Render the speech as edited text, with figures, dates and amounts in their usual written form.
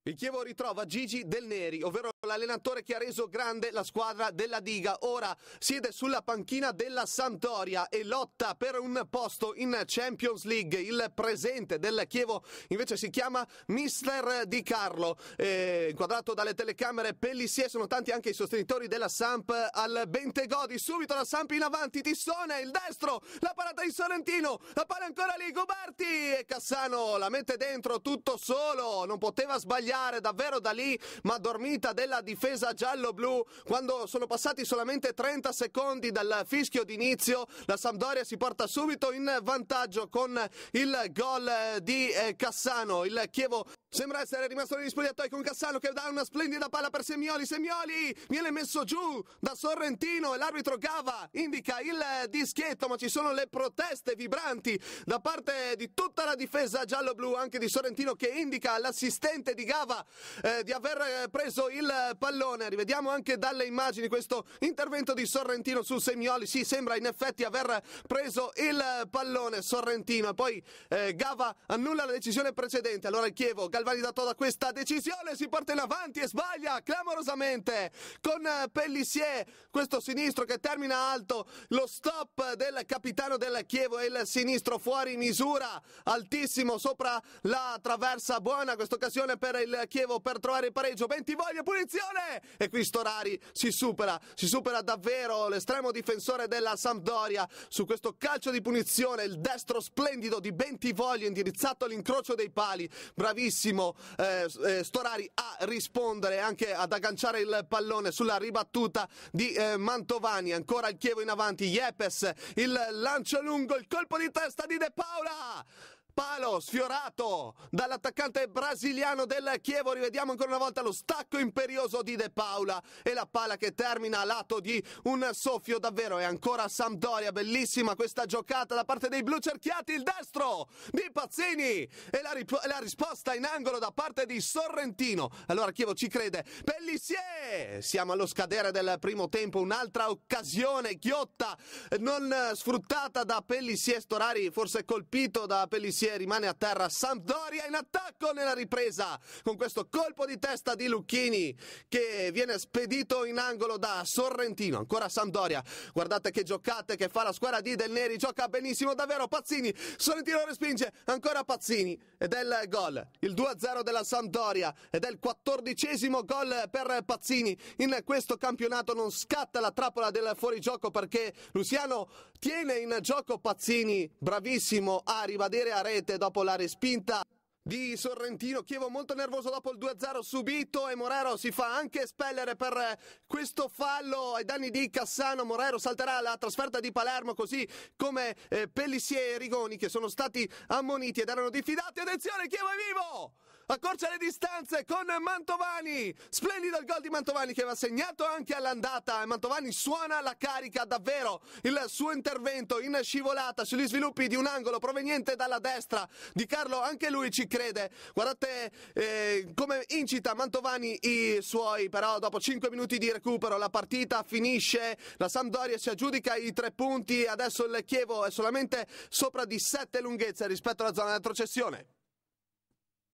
Il Chievo ritrova Gigi Del Neri, ovvero l'allenatore che ha reso grande la squadra della Diga. Ora siede sulla panchina della Sampdoria e lotta per un posto in Champions League. Il presente del Chievo invece si chiama Mister Di Carlo. Inquadrato dalle telecamere Pellissier, sono tanti anche i sostenitori della Samp al Bentegodi. Subito la Samp in avanti, Tissone, il destro, la parata di Sorrentino, la palla ancora lì, Guberti e Cassano la mette dentro tutto solo, non poteva sbagliare davvero da lì, ma dormita della difesa giallo-blu. Quando sono passati solamente 30 secondi dal fischio d'inizio, la Sampdoria si porta subito in vantaggio con il gol di Cassano. Il Chievo sembra essere rimasto negli spogliatoi con Cassano che dà una splendida palla per Semioli. Semioli viene messo giù da Sorrentino e l'arbitro Gava indica il dischetto, ma ci sono le proteste vibranti da parte di tutta la difesa giallo-blu, anche di Sorrentino, che indica all'assistente di Gava di aver preso il pallone. Rivediamo anche dalle immagini questo intervento di Sorrentino su Semioli. Sì, sembra in effetti aver preso il pallone Sorrentino, poi Gava annulla la decisione precedente. Allora il Chievo, galvanizzato da questa decisione, si porta in avanti e sbaglia clamorosamente con Pellissier, questo sinistro che termina alto. Lo stop del capitano del Chievo e il sinistro fuori misura, altissimo sopra la traversa. Buona questa occasione per il Chievo per trovare il pareggio. Bentivoglia, punizione, e qui Storari si supera davvero l'estremo difensore della Sampdoria su questo calcio di punizione. Il destro splendido di Bentivoglia indirizzato all'incrocio dei pali, bravissimo Storari a rispondere, anche ad agganciare il pallone sulla ribattuta di Mantovani. Ancora il Chievo in avanti, Yepes, il lancio lungo, il colpo di testa di De Paula, palo sfiorato dall'attaccante brasiliano del Chievo. Rivediamo ancora una volta lo stacco imperioso di De Paula e la palla che termina a lato di un soffio. Davvero è ancora Sampdoria, bellissima questa giocata da parte dei blu cerchiati. Il destro di Pazzini e la risposta in angolo da parte di Sorrentino. Allora Chievo ci crede, Pellissier, siamo allo scadere del primo tempo. Un'altra occasione ghiotta non sfruttata da Pellissier. Storari forse colpito da Pellissier, rimane a terra. Sampdoria in attacco nella ripresa con questo colpo di testa di Lucchini che viene spedito in angolo da Sorrentino. Ancora Sampdoria, guardate che giocate che fa la squadra di Del Neri, gioca benissimo davvero Pazzini, Sorrentino respinge, ancora Pazzini ed è il gol, il 2-0 della Sampdoria ed è il 14° gol per Pazzini in questo campionato. Non scatta la trappola del fuorigioco perché Luciano tiene in gioco Pazzini, bravissimo a ribadire a rete dopo la respinta di Sorrentino. Chievo molto nervoso dopo il 2-0 subito e Morero si fa anche espellere per questo fallo ai danni di Cassano. Morero salterà la trasferta di Palermo, così come Pellissier e Rigoni, che sono stati ammoniti ed erano diffidati. Attenzione, Chievo è vivo! Accorcia le distanze con Mantovani, splendido il gol di Mantovani che aveva segnato anche all'andata. Mantovani suona la carica davvero, il suo intervento in scivolata sugli sviluppi di un angolo proveniente dalla destra. Di Carlo anche lui ci crede, guardate come incita Mantovani i suoi, però dopo 5 minuti di recupero la partita finisce, la Sampdoria si aggiudica i 3 punti, adesso il Chievo è solamente sopra di 7 lunghezze rispetto alla zona di retrocessione.